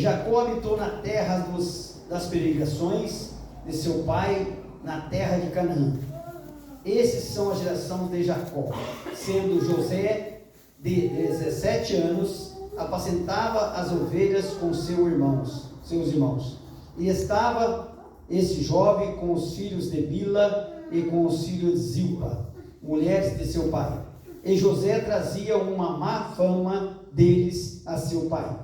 Jacó habitou na terra das peregrinações de seu pai, na terra de Canaã. Esses são a geração de Jacó, sendo José de 17 anos, apacentava as ovelhas com seus irmãos. E estava esse jovem com os filhos de Bila e com os filhos de Zilpa, mulheres de seu pai. E José trazia uma má fama deles a seu pai.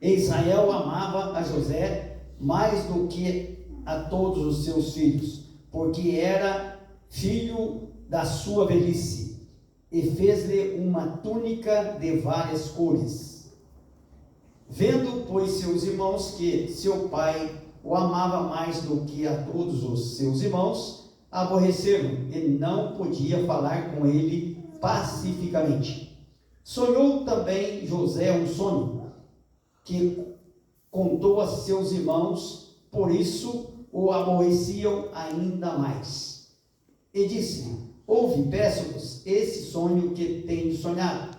E Israel amava a José mais do que a todos os seus filhos, porque era filho da sua velhice, e fez-lhe uma túnica de várias cores. Vendo, pois, seus irmãos que seu pai o amava mais do que a todos os seus irmãos, aborreceram e não podia falar com ele pacificamente. Sonhou também José um sonho, que contou a seus irmãos, por isso o aborreciam ainda mais. E disse: ouve, peço-vos, esse sonho que tenho sonhado.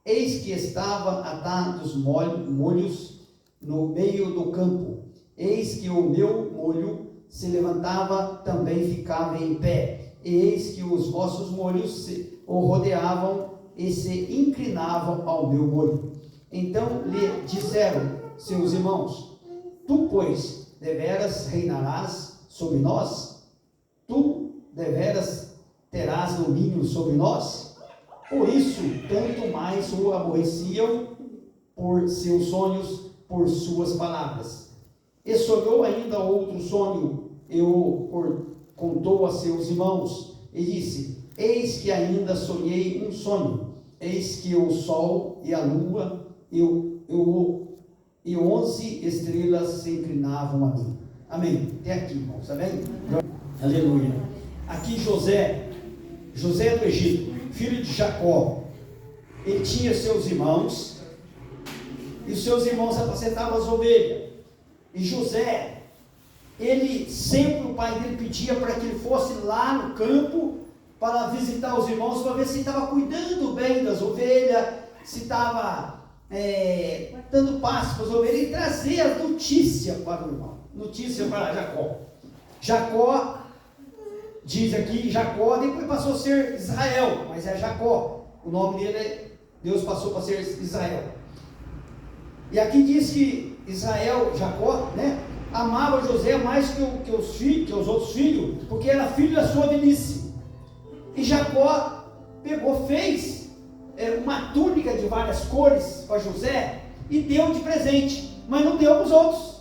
Eis que estava atados molhos no meio do campo. Eis que o meu molho se levantava, também ficava em pé. E eis que os vossos molhos o rodeavam e se inclinavam ao meu molho. Então lhe disseram seus irmãos: tu, pois, deveras reinarás sobre nós? Tu deveras terás domínio sobre nós? Por isso, tanto mais o aborreciam por seus sonhos, por suas palavras. E sonhou ainda outro sonho, e o contou a seus irmãos, e disse: eis que ainda sonhei um sonho, eis que o sol e a lua e 11 estrelas se inclinavam a mim. Amém. Até aqui, irmãos, amém? Aleluia. Aqui José do Egito, filho de Jacó, ele tinha seus irmãos, e os seus irmãos apacentavam as ovelhas. E José, ele sempre, o pai dele pedia para que ele fosse lá no campo para visitar os irmãos, para ver se estava cuidando bem das ovelhas, se estava dando passo para as ovelhas, e trazer a notícia para o irmão, notícia para Jacó. Jacó, diz aqui, Jacó depois passou a ser Israel, mas é Jacó, o nome dele, Deus passou para ser Israel. E aqui diz que Israel, Jacó, amava José mais que os outros filhos, porque era filho da sua velhice. E Jacó fez uma túnica de várias cores para José e deu de presente, mas não deu para os outros.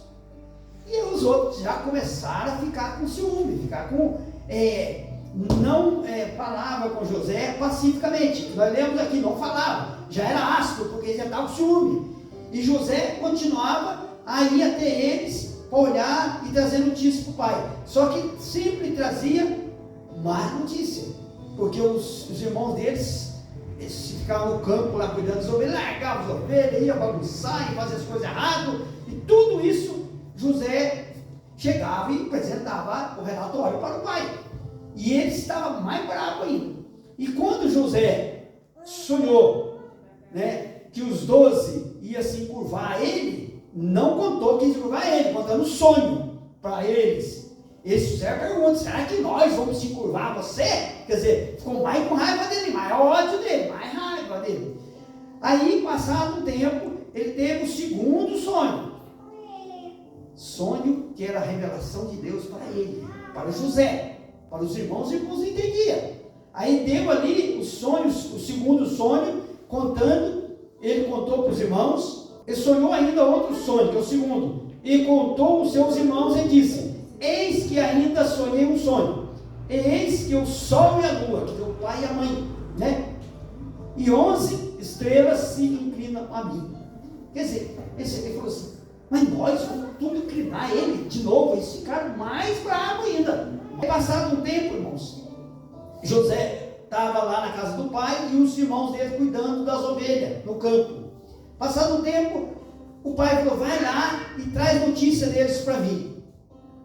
E os outros já começaram a ficar com ciúme, não falava com José pacificamente. Nós lemos aqui, não falava, já era áspero, porque já estava com ciúme. E José continuava a ir até eles para olhar e trazer notícia para o pai. Só que sempre trazia má notícia, porque os irmãos deles, eles ficavam no campo lá cuidando das ovelhas, largavam as ovelhas, iam bagunçar e fazer as coisas erradas, e tudo isso José chegava e apresentava o relatório para o pai. E ele estava mais bravo ainda. E quando José sonhou, que os 12 iam se encurvar a ele, não contou que ia se encurvar a ele, contando um sonho para eles. Eles fizeram a pergunta: será que nós vamos se encurvar a você? Quer dizer, ficou mais com raiva dele, mais ódio dele, mais raiva dele. Aí, passado um tempo, ele teve o segundo sonho. Sonho que era a revelação de Deus para ele, para José, para os irmãos, e não entendiam. Aí deu ali os sonhos, o segundo sonho, ele contou para os irmãos, e sonhou ainda outro sonho, que é o segundo, e contou os seus irmãos e disse: eis que ainda sonhei um sonho, e eis que o sol e a lua, que é o pai e a mãe, e 11 estrelas se inclinam a mim. Quer dizer, ele falou assim: mas nós vamos tudo inclinar ele de novo. Eles ficaram mais bravos ainda. Passado um tempo, irmãos, José estava lá na casa do pai e os irmãos dele cuidando das ovelhas no campo. Passado um tempo, o pai falou: vai lá e traz notícia deles para mim.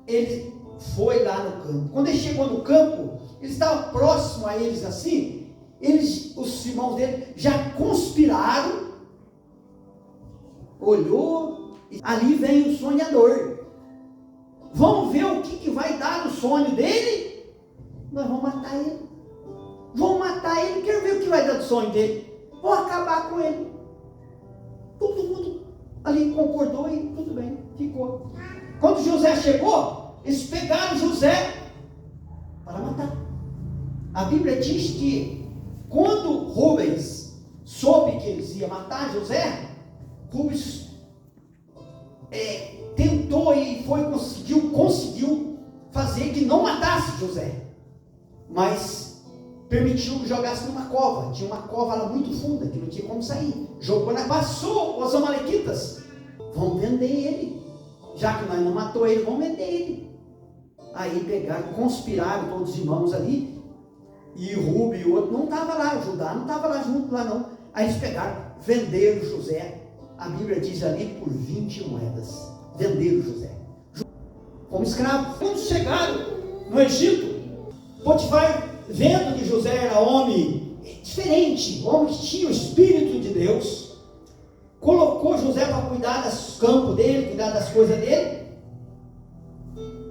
Ele foi lá no campo. Quando ele chegou no campo, ele estava próximo a eles assim. Os irmãos dele já conspiraram, olhou Ali vem o sonhador. Vamos ver o que vai dar no sonho dele? Nós vamos matar ele. Vamos matar ele, quero ver o que vai dar do sonho dele. Vou acabar com ele. Todo mundo ali concordou e tudo bem, ficou. Quando José chegou, eles pegaram José para matar. A Bíblia diz que quando Rubens soube que eles iam matar José, Rubens tentou e conseguiu fazer que não matasse José, mas permitiu que jogasse numa cova. Tinha uma cova lá muito funda, que não tinha como sair. Jogou, passou os amalequitas. Vamos vender ele. Já que nós não matou ele, vamos vender ele. Aí pegaram, conspiraram todos os irmãos ali. E o Rubem e o outro não estava lá, o Judá não estava lá junto lá não. Aí eles pegaram, venderam José. A Bíblia diz ali por 20 moedas. Venderam José como escravo. Quando chegaram no Egito, Potifar, vendo que José era homem diferente, homem que tinha o Espírito de Deus, colocou José para cuidar dos campos dele, cuidar das coisas dele,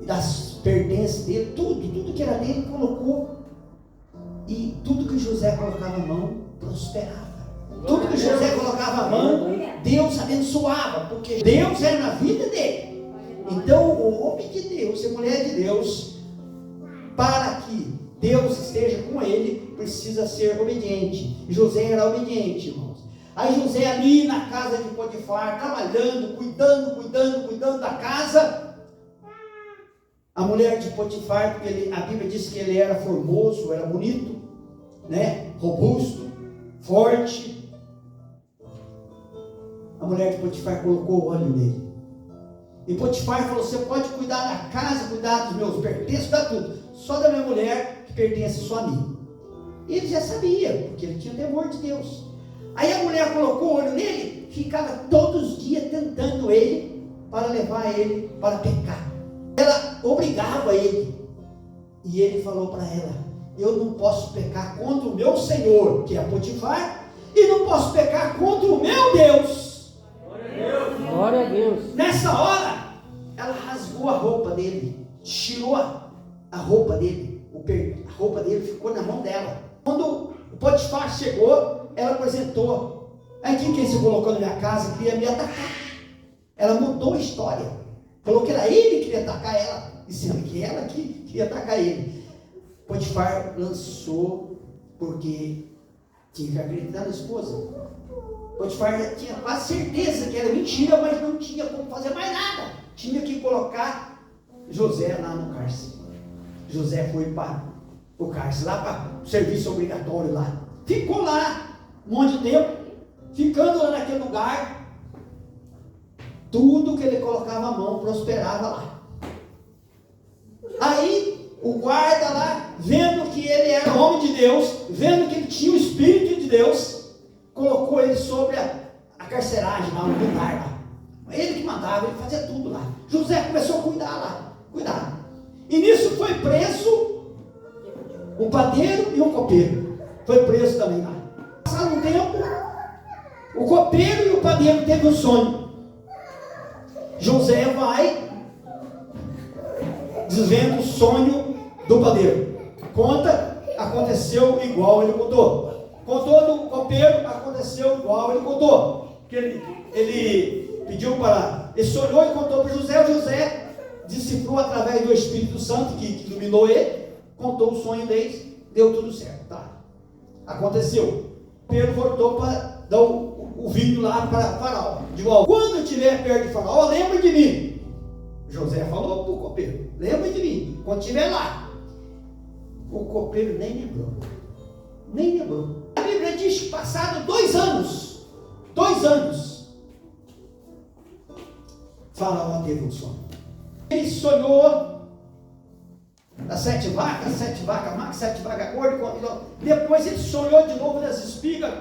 das pertences dele, tudo que era dele colocou. E tudo que José colocava a mão, prosperava. Tudo que José colocava a mão, Deus abençoava, porque Deus era na vida dele. Então, o homem de Deus, a mulher de Deus, para que Deus esteja com ele, precisa ser obediente. E José era obediente, irmãos. Aí José ali na casa de Potifar, trabalhando, cuidando da casa. A mulher de Potifar, porque a Bíblia diz que ele era formoso, era bonito, né? Robusto, forte. A mulher de Potifar colocou óleo nele. E Potifar falou: você pode cuidar da casa, cuidar dos meus pertences, cuidar tudo. Só da minha mulher que pertence só a mim. E ele já sabia, porque ele tinha temor de Deus. Aí a mulher colocou óleo nele, ficava todos os dias tentando ele, para levar ele para pecar. Ela obrigava ele. E ele falou para ela: eu não posso pecar contra o meu Senhor, que é Potifar, e não posso pecar contra o meu Deus. Glória a Deus. Nessa hora, ela rasgou a roupa dele, tirou a roupa dele, a roupa dele ficou na mão dela. Quando o Potifar chegou, ela apresentou: aí quem se colocou na minha casa queria me atacar. Ela mudou a história, falou que era ele que queria atacar ela, e sendo que ela que queria atacar ele. Potifar lançou, porque tinha que acreditar na esposa. Potifar tinha quase certeza que era mentira, mas não tinha como fazer mais nada. Tinha que colocar José lá no cárcere. José foi para o cárcere, lá para o serviço obrigatório lá. Ficou lá um monte de tempo, ficando lá naquele lugar. Tudo que ele colocava a mão prosperava lá. Aí o guarda lá, vendo que ele era homem de Deus, vendo que ele tinha o Espírito de Deus, colocou ele sobre a carceragem lá, no lugar lá. Ele que mandava, ele fazia tudo lá. José começou a cuidar. E nisso foi preso um padeiro e um copeiro. Foi preso também lá. Passado um tempo, o copeiro e o padeiro teve um sonho. José vai desvendo o sonho do padeiro. Conta, aconteceu igual ele contou. Contou do copeiro, aconteceu igual ele contou. Que ele pediu para... Ele sonhou e contou para José. O José decifrou através do Espírito Santo que iluminou ele. Contou o sonho deles. Deu tudo certo. Tá. Aconteceu. Pedro voltou para dar o vinho lá para Faraó. Digo: quando eu estiver perto de Faraó, lembre de mim. José falou para o copeiro: lembre de mim quando estiver lá. O copeiro nem lembrou. A Bíblia diz que passado 2 anos, Faraó teve um sonho. Ele sonhou das 7 vacas, 7 vacas magras, 7 vacas gordas. Depois ele sonhou de novo das espigas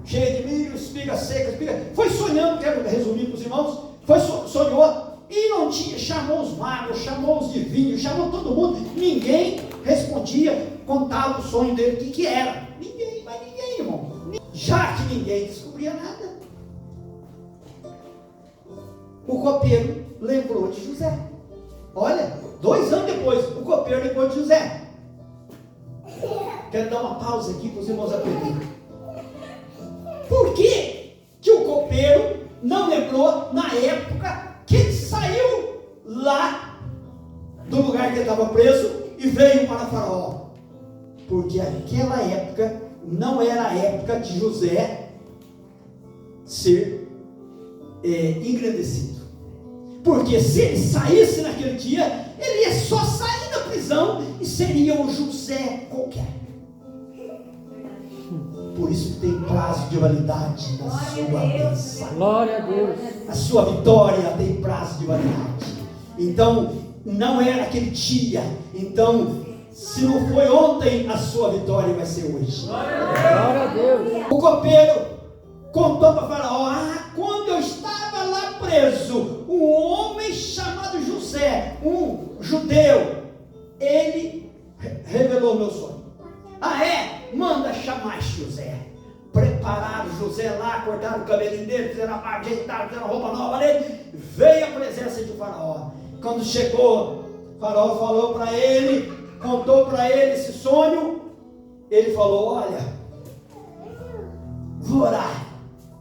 cheias de milho, espigas secas, foi sonhando, quero resumir para os irmãos, sonhou e não tinha, chamou os magos, chamou os divinos, chamou todo mundo, ninguém respondia, contava o sonho dele, o que era. Ninguém, irmão. Já que ninguém descobria nada, o copeiro lembrou de José. Olha, 2 anos depois, o copeiro lembrou de José. Quero dar uma pausa aqui para os irmãos aprenderem. Por que o copeiro não lembrou na época que ele saiu lá do lugar que ele estava preso e veio para Faraó? Porque aquela época não era a época de José ser engrandecido. Porque se ele saísse naquele dia, ele ia só sair da prisão e seria um José qualquer. Por isso que tem prazo de validade na sua bênção. Glória a Deus. A sua vitória tem prazo de validade. Então, não era aquele dia. Então, se não foi ontem, a sua vitória vai ser hoje. Glória a Deus. O copeiro contou para Faraó: quando eu estava lá preso, um homem chamado José, um judeu, ele revelou meu sonho. Manda chamar José. Prepararam José lá, cortaram o cabelinho dele, fizeram a barba, ajeitaram, fizeram a roupa nova nele. Veio a presença de Faraó. Quando chegou, Faraó falou para ele, contou para ele esse sonho. Ele falou: olha, vou orar.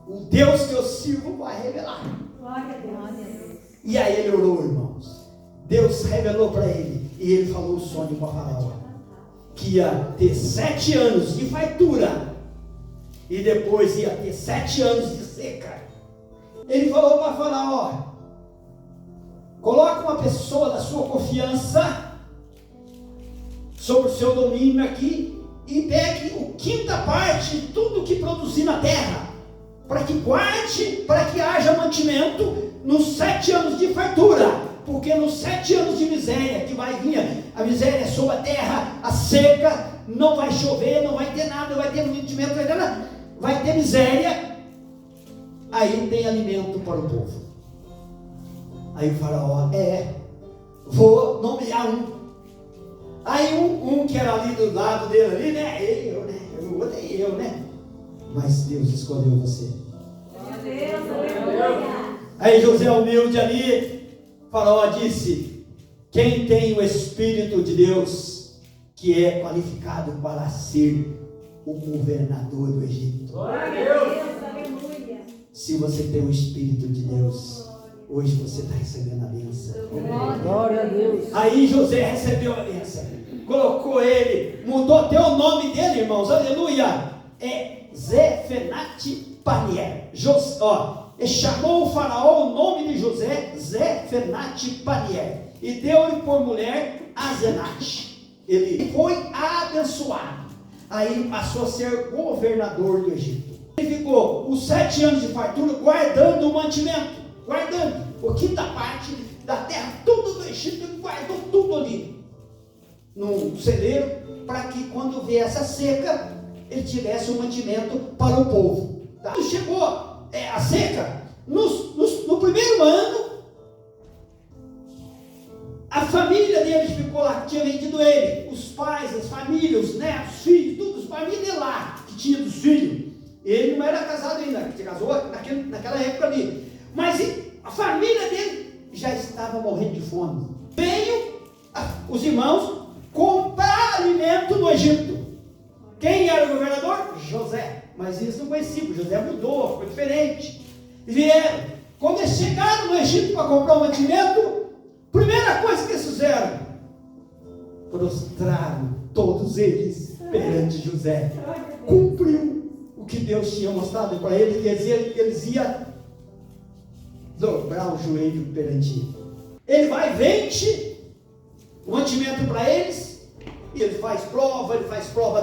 O Deus que eu sirvo vai revelar. Glória a Deus. E aí ele orou, irmãos. Deus revelou para ele. E ele falou o sonho para Faraó: que ia ter 7 anos de fartura. E depois ia ter 7 anos de seca. Ele falou para Faraó: coloque uma pessoa da sua confiança sobre o seu domínio aqui e pegue o 5ª parte de tudo que produzir na terra, para que guarde, para que haja mantimento nos 7 anos de fartura. Porque nos 7 anos de miséria que vai vir, a miséria sobre a terra, a seca, não vai chover, não vai ter nada, não vai ter mantimento, vai ter miséria. Aí tem alimento para o povo. Aí o Faraó: vou nomear um. Aí um que era ali do lado dele ali, o outro é eu, mas Deus escolheu você. Aí José humilde ali, Faraó disse: quem tem o Espírito de Deus, que é qualificado para ser o governador do Egito. Glória a Deus, aleluia. Se você tem o Espírito de Deus, hoje você está recebendo a bênção. Glória a Deus. Aí José recebeu a bênção, colocou ele, mudou até o nome dele, irmãos, aleluia. É Zefenat-Paneer. Ele chamou o Faraó o nome de José, Zefenat-Paneer, e deu-lhe por mulher Asenate. Ele foi abençoado. Aí ele passou a ser governador do Egito. Ele ficou os 7 anos de fartura guardando o mantimento, guardando a 5ª parte da terra, tudo do Egito. Ele guardou tudo ali num celeiro, para que quando viesse a seca, ele tivesse um mantimento para o povo. Quando chegou a seca, no primeiro ano, a família dele ficou lá, que tinha vendido ele, os pais, as famílias, os netos, os filhos, tudo, as famílias lá, que tinha dos filhos. Ele não era casado ainda, se casou naquela época ali. Mas a família dele já estava morrendo de fome. Veio os irmãos comprar alimento no Egito. Quem era o governador? José. Mas eles não conheciam, José mudou, ficou diferente. Vieram. Quando eles chegaram no Egito para comprar o mantimento, primeira coisa que eles fizeram: prostraram todos eles perante José. Cumpriu o que Deus tinha mostrado para eles, quer dizer que eles iam dobrar o joelho perante ele. Ele vai, vende o mantimento para eles, e ele faz prova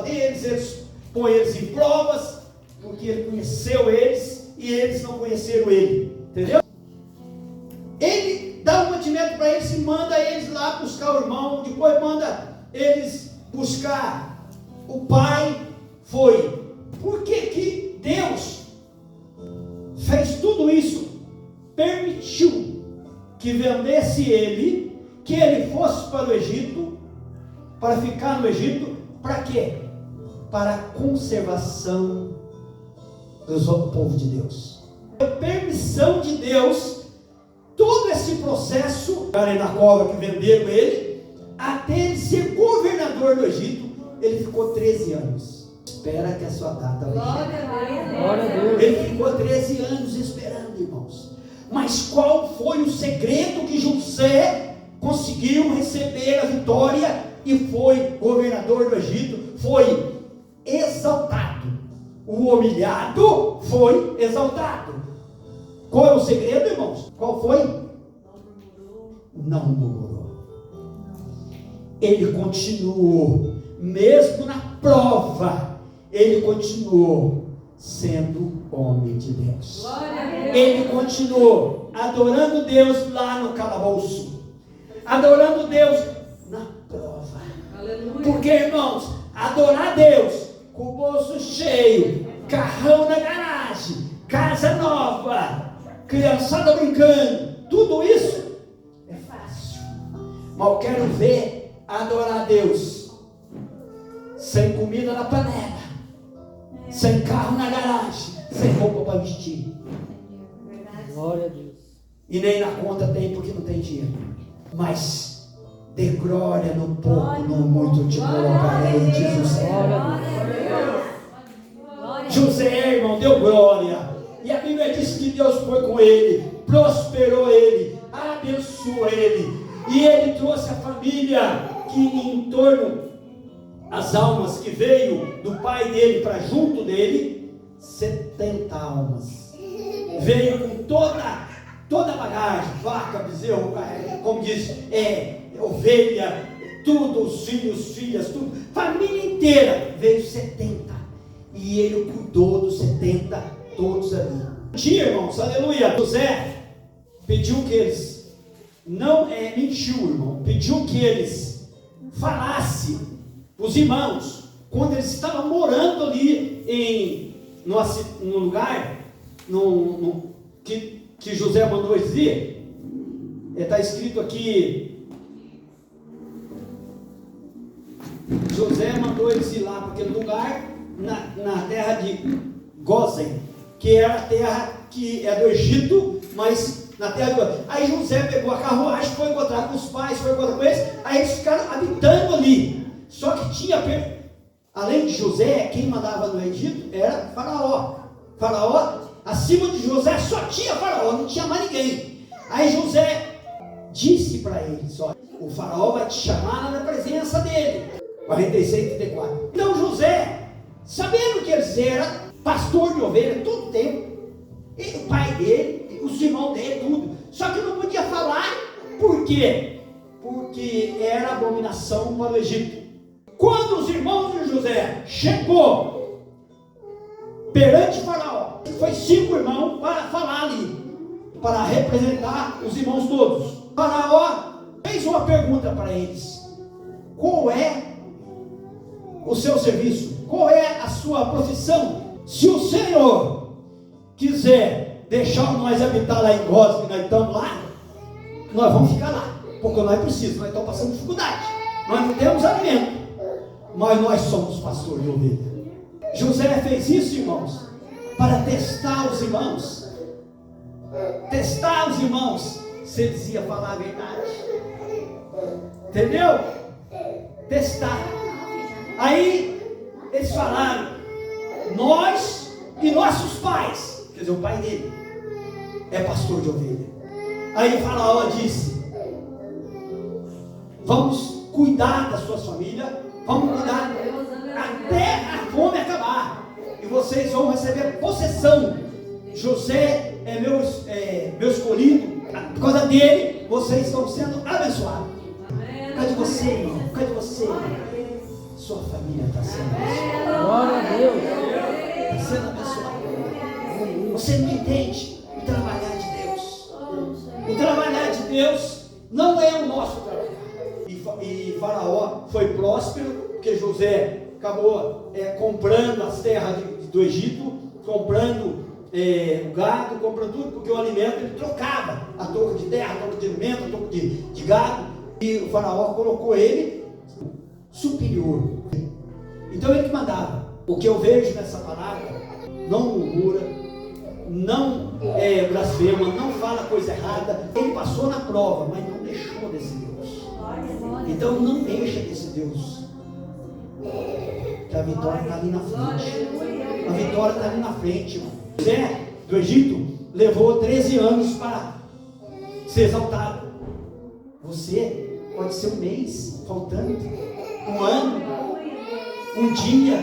deles, eles põe eles em provas, porque ele conheceu eles e eles não conheceram ele, entendeu? Ele dá o mantimento para eles e manda eles lá buscar o irmão, depois manda eles buscar o pai. Por que Deus fez tudo isso? Permitiu que vendesse ele, que ele fosse para o Egito, para ficar no Egito, para quê? Para a conservação do povo de Deus. A permissão de Deus, nesse processo, cara na cova que venderam ele, até ele ser governador do Egito, ele ficou 13 anos. Espera que a sua data vai chegar. Glória a Deus. Ele ficou 13 anos esperando, irmãos. Mas qual foi o segredo que José conseguiu receber a vitória e foi governador do Egito? Foi exaltado. O humilhado foi exaltado. Qual é o segredo, irmãos? Qual foi? Não murmurou. Ele continuou, mesmo na prova, ele continuou sendo homem de Deus. Ele continuou adorando Deus lá no calabouço, adorando Deus na prova. Porque, irmãos, adorar Deus com o bolso cheio, carrão na garagem, casa nova, criançada brincando, tudo isso é fácil. Mas eu quero ver adorar a Deus sem comida na panela, sem carro na garagem, sem roupa para vestir. Glória a Deus. E nem na conta tem porque não tem dinheiro. Mas dê glória no pouco, no muito te colocarei, diz o Senhor. José, irmão, deu glória. E a Bíblia diz que Deus foi com ele, prosperou ele, abençoou ele. E ele trouxe a família que em torno, as almas que veio do pai dele para junto dele, 70 almas. Veio com toda a bagagem, vaca, bezerro, como diz, ovelha, tudo, os filhos, filhas, tudo, família inteira, veio 70. E ele cuidou dos 70, todos ali. Irmãos, aleluia. José pediu que eles, mentiu, irmão, pediu que eles falassem os irmãos, quando eles estavam morando ali no lugar que José mandou eles ir. Está escrito aqui, José mandou eles ir lá para aquele lugar, na terra de Gósen, que era a terra que é do Egito, mas na terra de Gósen. Aí José pegou a carruagem, foi encontrar com os pais, foi encontrar com eles, aí eles ficaram habitando ali. Só que tinha, além de José, quem mandava no Egito era Faraó. Faraó, acima de José só tinha Faraó, não tinha mais ninguém. Aí José disse para eles: olha, o Faraó vai te chamar na presença dele. 46, 34. Então José, sabendo que eles eram pastor de ovelha todo tempo, e o pai dele, os irmãos dele, tudo, só que não podia falar. Por quê? Porque era abominação para o Egito. Quando os irmãos de José chegou perante Faraó, foi 5 irmãos para falar ali, para representar os irmãos todos. Faraó fez uma pergunta para eles: qual é o seu serviço? Qual é a sua profissão? Se o Senhor quiser deixar nós habitar lá em Gósen, que nós estamos lá, nós vamos ficar lá, porque nós precisamos, nós estamos passando dificuldade, nós não temos alimento, mas nós somos pastor de ovelha. José fez isso, irmãos, para testar os irmãos, se eles iam falar a verdade, entendeu? Testar. Aí eles falaram: nós e nossos pais, quer dizer, o pai dele é pastor de ovelha. Aí Faraó disse: vamos cuidar das suas famílias, vamos cuidar até a fome acabar, e vocês vão receber possessão. José é meu escolhido, por causa dele vocês estão sendo abençoados. Cadê você, irmão? Cadê você? Sua família está sendo abençoada. Glória a Deus. Está sendo abençoada. Você não entende o trabalhar de Deus. O trabalhar de Deus não é o nosso trabalho. E Faraó foi próspero, porque José acabou comprando as terras do Egito, comprando o gado, comprando tudo, porque o alimento ele trocava a troca de terra, a troca de alimento, a troca de gado. E o Faraó colocou ele superior. Então ele que mandava. O que eu vejo nessa palavra: não murmura, não blasfema, não fala coisa errada. Ele passou na prova, mas não deixou desse Deus. Então não deixa desse Deus. Que a vitória está ali na frente. A vitória está ali na frente, irmão. José do Egito levou 13 anos para ser exaltado. Você pode ser um mês faltando, um ano, um dia,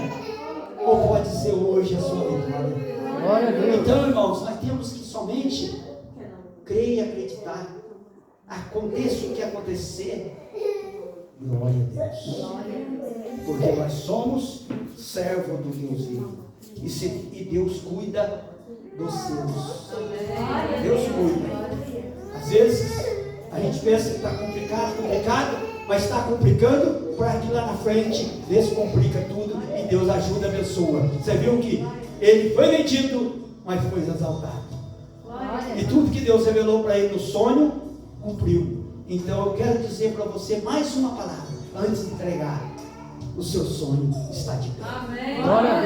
ou pode ser hoje a sua vitória. Glória a Deus. Então, irmãos, nós temos que somente crer e acreditar. Aconteça o que acontecer, glória a Deus. Porque nós somos servos do Deus vivo. E Deus cuida dos seus. Deus cuida. Às vezes a gente pensa que está complicado, mas está complicando para que lá na frente descomplica tudo e Deus ajuda, abençoa. Você viu que ele foi vendido, mas foi exaltado. E tudo que Deus revelou para ele no sonho, cumpriu. Então eu quero dizer para você mais uma palavra antes de entregar. O seu sonho está de pé.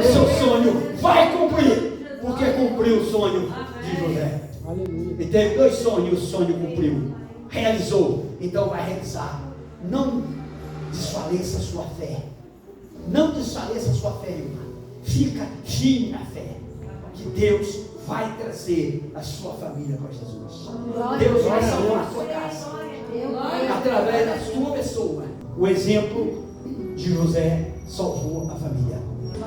O seu sonho vai cumprir, porque cumpriu o sonho de José. Aleluia. Ele teve 2 sonhos e o sonho cumpriu, realizou, então vai realizar. Não desfaleça a sua fé. Não desfaleça a sua fé, irmã. Fica firme na fé, que Deus vai trazer a sua família para Jesus. Deus vai salvar a sua casa através da sua pessoa. O exemplo de José salvou a família.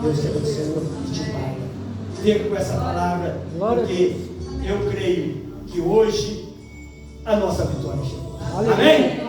Deus te abençoe e te guarda. Fica com essa palavra, porque eu creio que hoje a nossa vitória chegou. Amém?